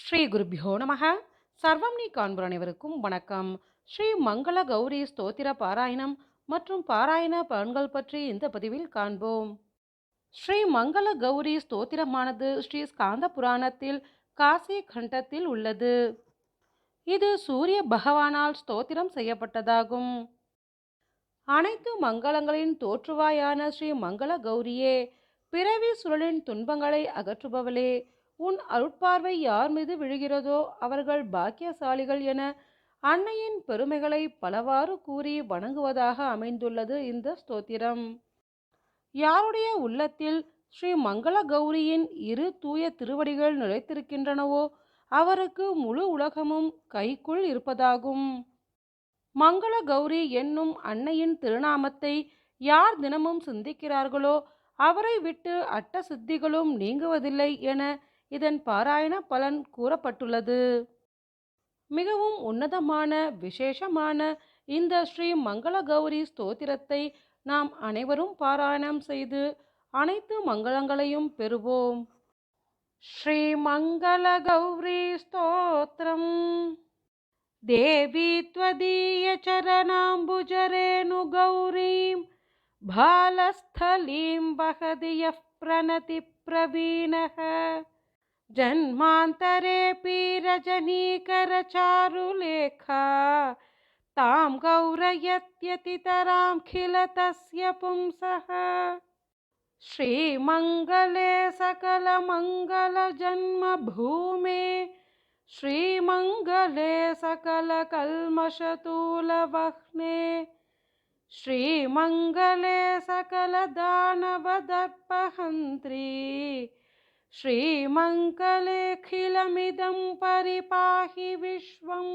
ஸ்ரீ குருபியோ நமः. சர்வம் நீ காண்போர் அனைவருக்கும் வணக்கம். ஸ்ரீ மங்கள கௌரி ஸ்தோத்திர பாராயணம் மற்றும் பாராயண பலன்கள் பற்றி இந்த பதிவில் காண்போம். ஸ்ரீ மங்கள கௌரி ஸ்தோத்திரமானது ஸ்ரீ ஸ்காந்த புராணத்தில் காசி கண்டத்தில் உள்ளது. இது சூரிய பகவானால் ஸ்தோத்திரம் செய்யப்பட்டதாகும். அனைத்து மங்களங்களின் தோற்றுவாயான ஸ்ரீ மங்கள கௌரியே, பிறவி சுழலின் துன்பங்களை அகற்றுபவளே, உன் அருட்பார்வை யார் மீது விழுகிறதோ அவர்கள் பாக்கியசாலிகள் என அன்னையின் பெருமைகளை பலவாறு கூறி வணங்குவதாக அமைந்துள்ளது இந்த ஸ்தோத்திரம். யாருடைய உள்ளத்தில் ஸ்ரீ மங்கள கௌரியின் இரு தூய திருவடிகள் நிலைத்திருக்கின்றனவோ அவருக்கு முழு உலகமும் கைக்குள் இருப்பதாகும். மங்கள கௌரி என்னும் அன்னையின் திருநாமத்தை யார் தினமும் சிந்திக்கிறார்களோ அவரை விட்டு அட்ட சித்திகளும் நீங்குவதில்லை என இதன் பாராயண பலன் கூறப்பட்டுள்ளது. மிகவும் உன்னதமான விசேஷமான இந்த ஸ்ரீ மங்கள கௌரி ஸ்தோத்திரத்தை நாம் அனைவரும் பாராயணம் செய்து அனைத்து மங்களங்களையும் பெறுவோம். ஸ்ரீ மங்கள கௌரி ஸ்தோத்திரம். देवी त्वदीयचरणाम्बुजरेणुगौरीं भालस्थलीं वहति यः प्रणतिप्रवीणः जन्मान्तरेऽपि रजनीकरचारुलेखा तां गौरयत्यतितरां तस्य पुंसः श्रीमङ्गले सकलमङ्गलजन्मभूमे श्रीमङ्गले सकलकल्मषतूलवह्ने श्रीमङ्गले सकलदानवदर्पहन्त्री श्रीमङ्गलेऽखिलमिदं परिपाहि विश्वम्।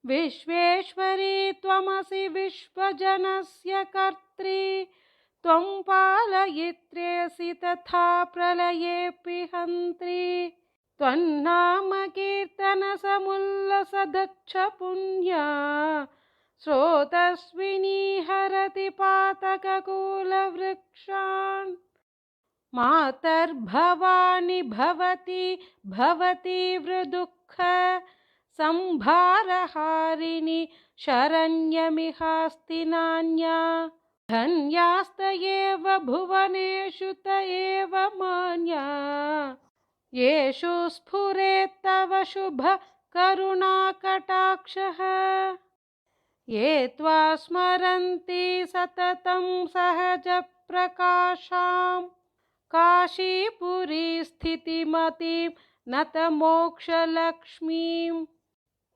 विश्वेश्वरी त्वमसि विश्वजनस्य कर्त्री त्वं पालयित्र्यसि तथा प्रलयेऽपि हन्त्री त्वन्नाम कीर्तनसमुल्लसदच्छ पुण्या स्रोतस्विनी हरति पातककुलवृक्षान् मातर्भवानि भवति वृदुःख संभारहारिणि शरण्यमिहास्ति नान्या धन्यास्त एव भुवनेषु त एव मान्या येषु स्फुरेत्तव शुभ करुणाकटाक्षः ये त्वा स्मरन्ति सततं सहजप्रकाशां काशीपुरी स्थितिमतीं नतमोक्षलक्ष्मीं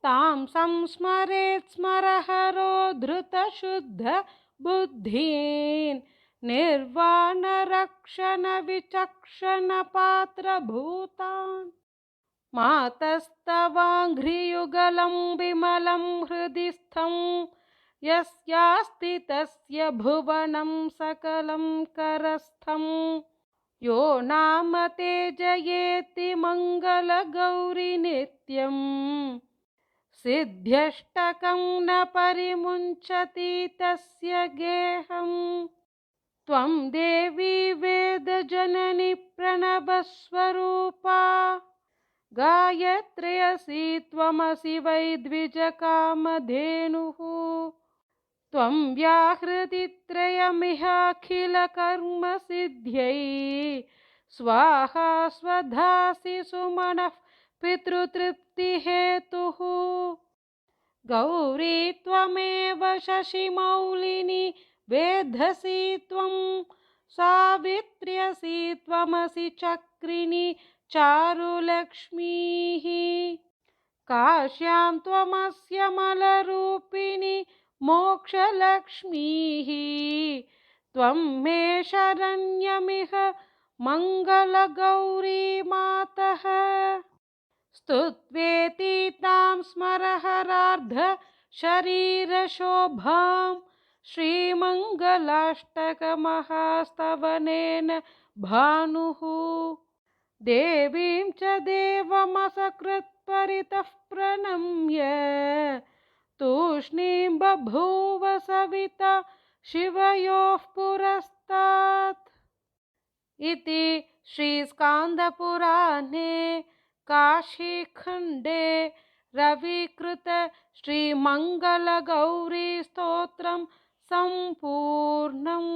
तां संस्मरेत् स्मरहरो धृतशुद्धबुद्धीन् निर्वाणरक्षणविचक्षणपात्रभूतान् मातस्तवाङ्घ्रियुगलं विमलं हृदि स्थं यस्यास्ति तस्य भुवनं सकलं करस्थं यो नाम ते जयेति मङ्गलगौरि नित्यं सिद्ध्यष्टकं न परिमुञ्चति तस्य गेहम्। त्वं देवी वेदजननी प्रणवस्वरूपा गायत्र्यसि त्वमसि वै द्विजकामधेनुः त्वं व्याहृति त्रयमिहाखिलकर्मसिद्ध्यै स्वाहा स्वधासि सुमनः पितृतृप्तिहेतुः गौरी त्वमेव शशिमौलिनी वेधसि त्वं सावित्र्यसि त्वमसि चक्रिणी चारुलक्ष्मीः काश्यां त्वमस्य मलरूपिणी मोक्षलक्ष्मीः त्वं मे शरण्यमिह मङ्गलगौरी मातः स्तुत्वेति तां स्मरहरार्ध शरीरशोभां श्रीमङ्गलाष्टकमहास्तवनेन भानुः देवीं च देवमसकृत्परितः प्रणम्य तूष्णीं बभूव सविता शिवयोः पुरस्तात् इति श्रीस्कान्दपुराणे काशीखण्डे रविकृत श्रीमङ्गलगौरी स्तोत्रं सम्पूर्णम्।